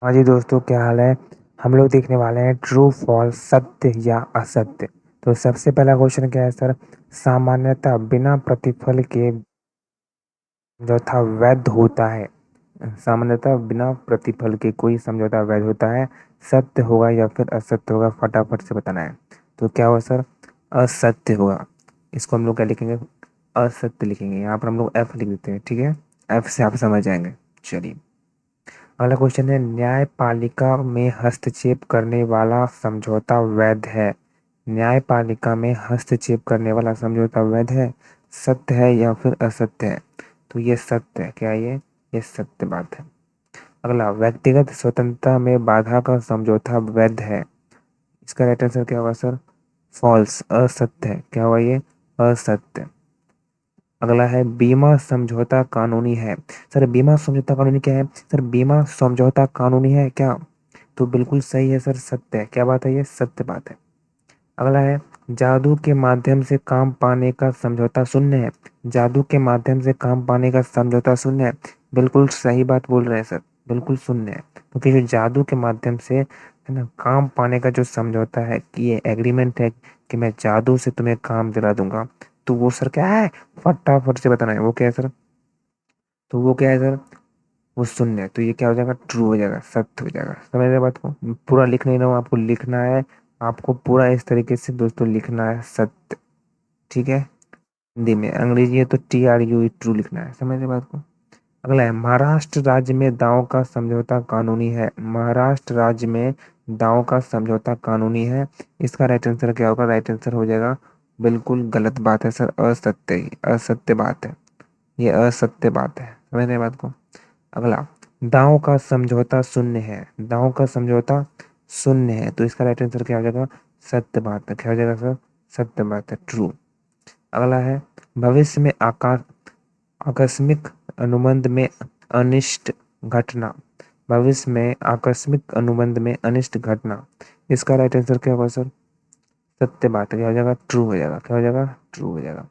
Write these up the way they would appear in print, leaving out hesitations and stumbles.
हाँ जी दोस्तों, क्या हाल है। हम लोग देखने वाले हैं ट्रू फॉल्स, सत्य या असत्य। तो सबसे पहला क्वेश्चन क्या है सर। सामान्यतः बिना प्रतिफल के समझौता वैध होता है। सामान्यतः बिना प्रतिफल के कोई समझौता वैध होता है। सत्य होगा या फिर असत्य होगा, फटाफट से बताना है। तो क्या होगा सर, असत्य होगा। इसको हम लोग क्या लिखेंगे, असत्य लिखेंगे। यहाँ पर हम लोग एफ लिख देते हैं, ठीक है। एफ से आप समझ जाएंगे। चलिए, अगला क्वेश्चन है, न्यायपालिका में हस्तक्षेप करने वाला समझौता वैध है। न्यायपालिका में हस्तक्षेप करने वाला समझौता वैध है, सत्य है या फिर असत्य है। तो ये सत्य है। क्या ये सत्य बात है। अगला, व्यक्तिगत स्वतंत्रता में बाधा का समझौता वैध है। इसका राइट आंसर क्या होगा सर, फॉल्स, असत्य है। क्या होगा ये, असत्य। अगला है, बीमा समझौता कानूनी है। सर बीमा समझौता कानूनी क्या है, सर बीमा समझौता कानूनी है क्या। तो बिल्कुल सही है सर, सत्य है। क्या बात है, ये सत्य बात है। अगला है, जादू के माध्यम से काम पाने का समझौता शून्य है। जादू के माध्यम से काम पाने का समझौता शून्य है। बिल्कुल सही बात बोल रहे हैं सर, बिल्कुल शून्य है। क्योंकि जो जादू के माध्यम से है ना काम पाने का जो समझौता है, कि ये एग्रीमेंट है कि मैं जादू से तुम्हें काम दिला दूंगा, तो वो सर क्या है, फटाफट से बताना है वो क्या है सर। तो वो क्या है सर, वो शून्य है। तो ये क्या हो जाएगा, ट्रू हो जाएगा, सत्य हो जाएगा। समझ रहे बात को। पूरा लिख नहीं रहा हूँ, आपको लिखना है। आपको पूरा इस तरीके से दोस्तों लिखना है, सत्य। ठीक है। हिंदी में, अंग्रेजी है तो TRU ट्रू लिखना है। समझ रहे बात को। अगला है, महाराष्ट्र राज्य में दांव का समझौता कानूनी है। महाराष्ट्र राज्य में दांव का समझौता कानूनी है। इसका राइट आंसर क्या होगा, राइट आंसर हो जाएगा, बिल्कुल गलत बात है सर, असत्य ही, असत्य बात है। ये असत्य बात है। समझ रहे बात को। अगला, दांव का समझौता शून्य है। दांव का समझौता शून्य है, तो इसका राइट आंसर क्या हो जाएगा, सत्य बात है। क्या हो जाएगा सर, सत्य बात है, ट्रू। अगला है, भविष्य में आकस्मिक अनुबंध में अनिष्ट घटना। भविष्य में आकस्मिक अनुबंध में अनिष्ट घटना। इसका राइट आंसर क्या होगा सर, सत्य बात है। क्या हो जाएगा, ट्रू हो जाएगा। क्या हो जाएगा, ट्रू हो जाएगा।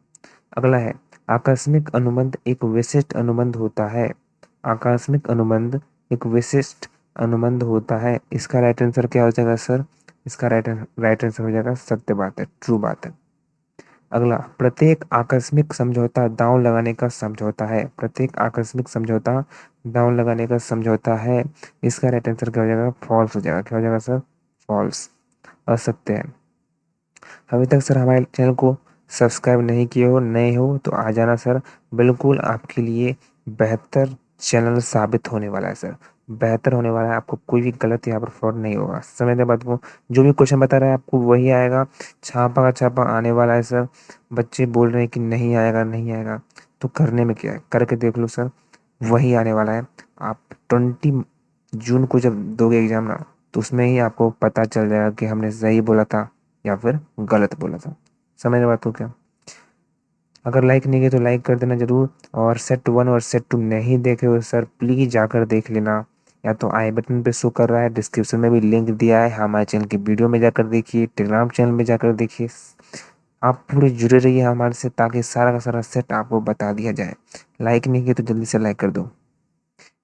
अगला है, आकस्मिक अनुबंध एक विशिष्ट अनुबंध होता है। आकस्मिक अनुबंध एक विशिष्ट अनुबंध होता है। इसका राइट आंसर क्या हो जाएगा सर, इसका राइट आंसर हो जाएगा, सत्य बात है, ट्रू बात है। अगला, प्रत्येक आकस्मिक समझौता दांव लगाने का समझौता है। प्रत्येक आकस्मिक समझौता दांव लगाने का समझौता है। इसका राइट आंसर क्या हो जाएगा, फॉल्स हो जाएगा। क्या हो जाएगा सर, फॉल्स, असत्य है। अभी तक सर हमारे चैनल को सब्सक्राइब नहीं किए हो, नए हो तो आ जाना सर। बिल्कुल आपके लिए बेहतर चैनल साबित होने वाला है सर, बेहतर होने वाला है। आपको कोई भी गलत यहाँ पर फ्रॉड नहीं होगा। समझने बात को। जो भी क्वेश्चन बता रहा है आपको वही आएगा, छापा का छापा आने वाला है सर। बच्चे बोल रहे हैं कि नहीं आएगा नहीं आएगा, तो करने में क्या है, करके देख लो सर, वही आने वाला है। आप 20 जून को जब दोगे एग्जाम ना, तो उसमें ही आपको पता चल जाएगा कि हमने सही बोला था या फिर गलत बोला था। समझ रहे बात को क्या। अगर लाइक नहीं किया तो लाइक कर देना जरूर। और सेट 1 और सेट 2 नहीं देखे हो सर, प्लीज जाकर देख लेना। या तो आई बटन पे शो कर रहा है, डिस्क्रिप्शन में भी लिंक दिया है, हमारे चैनल की वीडियो में जाकर देखिए, टेलीग्राम चैनल में जाकर देखिए। आप पूरे जुड़े रहिए हमारे से, ताकि सारा का सारा सेट आपको बता दिया जाए। लाइक नहीं किया तो जल्दी से लाइक कर दो।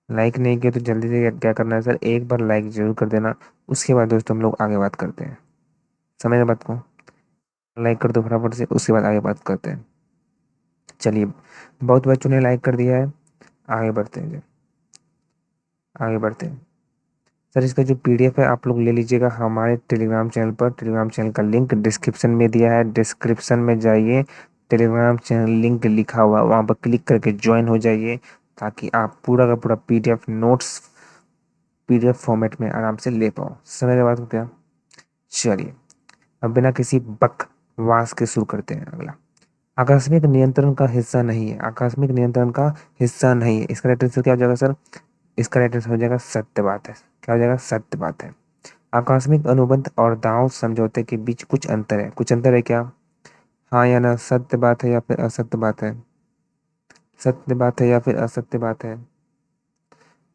लाइक नहीं किया तो जल्दी से क्या करना है सर, एक बार लाइक जरूर कर देना। उसके बाद दोस्तों हम लोग आगे बात करते हैं। समझ रहे बात को। लाइक कर दो फटाफट से, उसके बाद आगे बात करते हैं। चलिए, बहुत बच्चों ने लाइक कर दिया है। आगे बढ़ते हैं आगे बढ़ते हैं। सर इसका जो PDF है आप लोग ले लीजिएगा हमारे टेलीग्राम चैनल पर। टेलीग्राम चैनल का लिंक डिस्क्रिप्शन में दिया है, डिस्क्रिप्शन में जाइए, टेलीग्राम चैनल लिंक लिखा हुआ वहाँ पर क्लिक करके ज्वाइन हो जाइए, ताकि आप पूरा का पूरा PDF नोट्स PDF फॉर्मेट में आराम से ले पाओ। समझ रहे बात को क्या। चलिए, अब बिना किसी बकवास के शुरू करते हैं। अगला, आकस्मिक नियंत्रण का हिस्सा नहीं है। आकस्मिक नियंत्रण का हिस्सा नहीं है। इसका राइट आंसर क्या हो जाएगा सर, इसका राइट आंसर हो जाएगा, सत्य बात है। क्या हो जाएगा, सत्य बात है। आकस्मिक अनुबंध और दांव समझौते के बीच कुछ अंतर है। कुछ अंतर है क्या, हाँ या ना, सत्य बात है या फिर असत्य बात है। सत्य बात है या फिर असत्य बात है,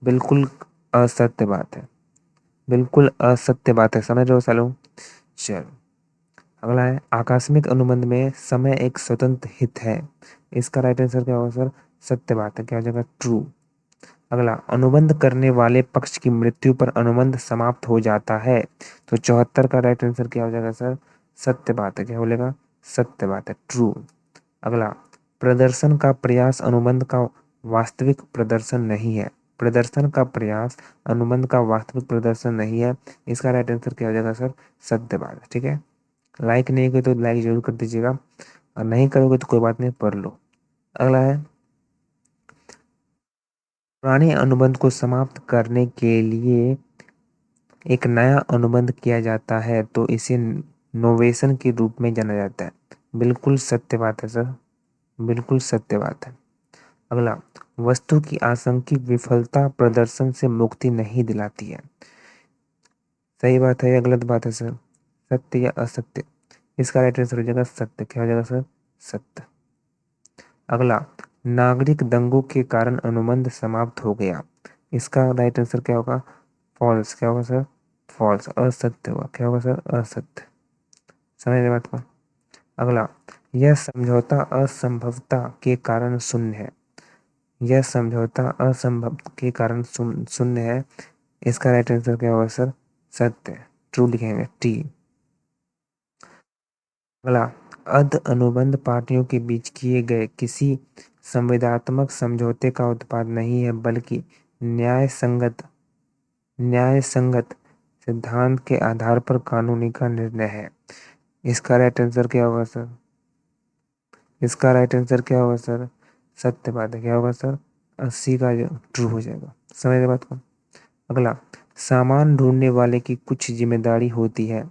बिल्कुल असत्य बात है, बिल्कुल असत्य बात है। समझ रहे हो सालों। चलो, अगला है, आकस्मिक अनुबंध में समय एक स्वतंत्र हित है। इसका राइट आंसर क्या होगा सर, सत्य बात है। क्या हो जाएगा, ट्रू। अगला, अनुबंध करने वाले पक्ष की मृत्यु पर अनुबंध समाप्त हो जाता है। तो 74 का राइट आंसर क्या हो जाएगा सर? सत्य बात है। क्या बोलेगा? सत्य बात है, ट्रू। अगला, प्रदर्शन का प्रयास अनुबंध का वास्तविक प्रदर्शन नहीं है। प्रदर्शन का प्रयास अनुबंध का वास्तविक प्रदर्शन नहीं है। इसका राइट आंसर क्या हो जाएगा सर? सत्य बात है। ठीक है, लाइक नहीं किया तो लाइक जरूर कर दीजिएगा, और नहीं करोगे तो कोई बात नहीं, पढ़ लो। अगला है, पुराने अनुबंध को समाप्त करने के लिए एक नया अनुबंध किया जाता है तो इसे नोवेशन के रूप में जाना जाता है। बिल्कुल सत्य बात है सर, बिल्कुल सत्य बात है। अगला, वस्तु की आंशिक विफलता प्रदर्शन से मुक्ति नहीं दिलाती है। सही बात है या गलत बात है सर? सत्य या असत्य? इसका राइट आंसर हो जाएगा सत्य। क्या हो जाएगा सर? सत्य। अगला, नागरिक दंगों के कारण अनुबंध समाप्त हो गया। इसका राइट आंसर क्या होगा? फॉल्स। क्या होगा सर? फॉल्स, असत्य होगा। क्या होगा सर? असत्य। समझ रहे बात को? अगला, यह समझौता असंभवता के कारण शून्य है। यह समझौता असंभव के कारण शून्य है। इसका राइट आंसर क्या होगा सर? सत्य, ट्रू लिखेंगे, टी। अगला, अर्ध अनुबंध पार्टियों के बीच किए गए किसी संविदात्मक समझौते का उत्पाद नहीं है, बल्कि न्याय संगत सिद्धांत के आधार पर कानूनी का निर्णय है। इसका राइट आंसर क्या होगा सर? इसका राइट आंसर क्या होगा सर? सत्य बात है। क्या होगा सर? 80 का ट्रू हो जाएगा। समझ रहे बात को? अगला, सामान ढूंढने वाले की कुछ जिम्मेदारी होती है।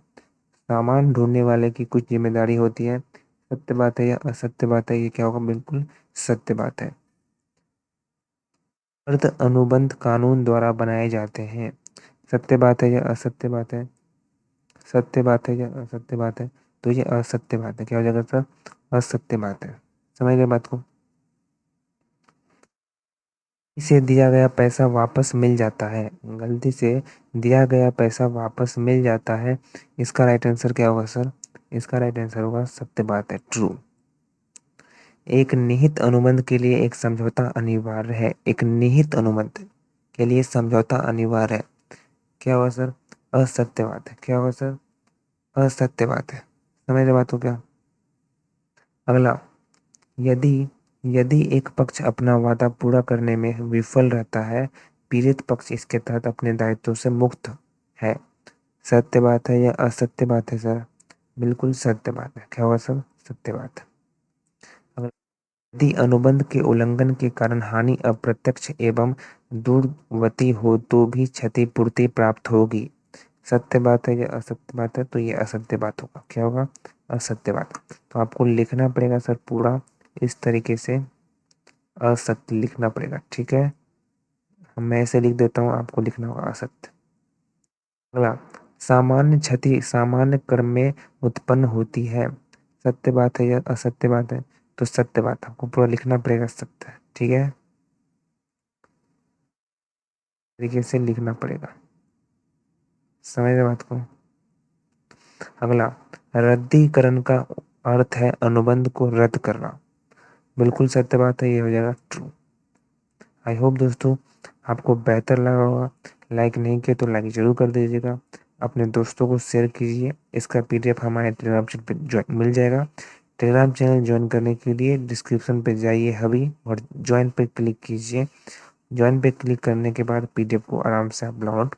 सामान ढूंढने वाले की कुछ जिम्मेदारी होती है। सत्य बात है या असत्य बात है? ये क्या होगा? बिल्कुल सत्य बात है। अर्ध अनुबंध कानून द्वारा बनाए जाते हैं। सत्य बात है या असत्य बात है? सत्य बात है या असत्य बात है? तो ये असत्य बात है। क्या हो जाएगा सर? असत्य बात है। समझ गए बात को? इसे दिया गया पैसा वापस मिल जाता है। गलती से दिया गया पैसा वापस मिल जाता है। इसका राइट आंसर क्या होगा सर? इसका राइट आंसर होगा सत्य बात है, ट्रू। एक निहित अनुबंध के लिए एक समझौता अनिवार्य है। एक निहित अनुबंध के लिए समझौता अनिवार्य है। क्या होगा सर? असत्य बात है। क्या होगा सर? असत्य बात है। समझ रहे बात हो क्या? अगला, यदि यदि एक पक्ष अपना वादा पूरा करने में विफल रहता है, पीड़ित पक्ष इसके तहत अपने दायित्व से मुक्त है। सत्य बात है या असत्य बात है सर? बिल्कुल सत्य बात है। क्या होगा सर? सत्य बात है। अगर यदि अनुबंध के उल्लंघन के कारण हानि अप्रत्यक्ष एवं दूरवती हो तो भी क्षतिपूर्ति प्राप्त होगी। सत्य बात है या असत्य बात है? तो ये असत्य बात होगा। क्या होगा? असत्य बात। तो आपको लिखना पड़ेगा सर पूरा इस तरीके से, असत्य लिखना पड़ेगा। ठीक है, मैं ऐसे लिख देता हूँ, आपको लिखना होगा असत्य। अगला, सामान्य क्षति सामान्य क्रम में उत्पन्न होती है। सत्य बात है या असत्य बात है? तो सत्य बात, आपको पूरा लिखना पड़ेगा सत्य। ठीक है, तरीके से लिखना पड़ेगा। समझ रहे बात को? अगला, रद्दीकरण का अर्थ है अनुबंध को रद्द करना। बिल्कुल सत्य बात है, ये हो जाएगा ट्रू। आई होप दोस्तों आपको बेहतर लगा होगा। लाइक नहीं किया तो लाइक जरूर कर दीजिएगा, अपने दोस्तों को शेयर कीजिए। इसका पीडीएफ हमारे टेलीग्राम चैनल पे मिल जाएगा। टेलीग्राम चैनल ज्वाइन करने के लिए डिस्क्रिप्शन पे जाइए अभी और ज्वाइन पे क्लिक कीजिए। ज्वाइन पे क्लिक करने के बाद पीडीएफ को आराम से आप डाउनलोड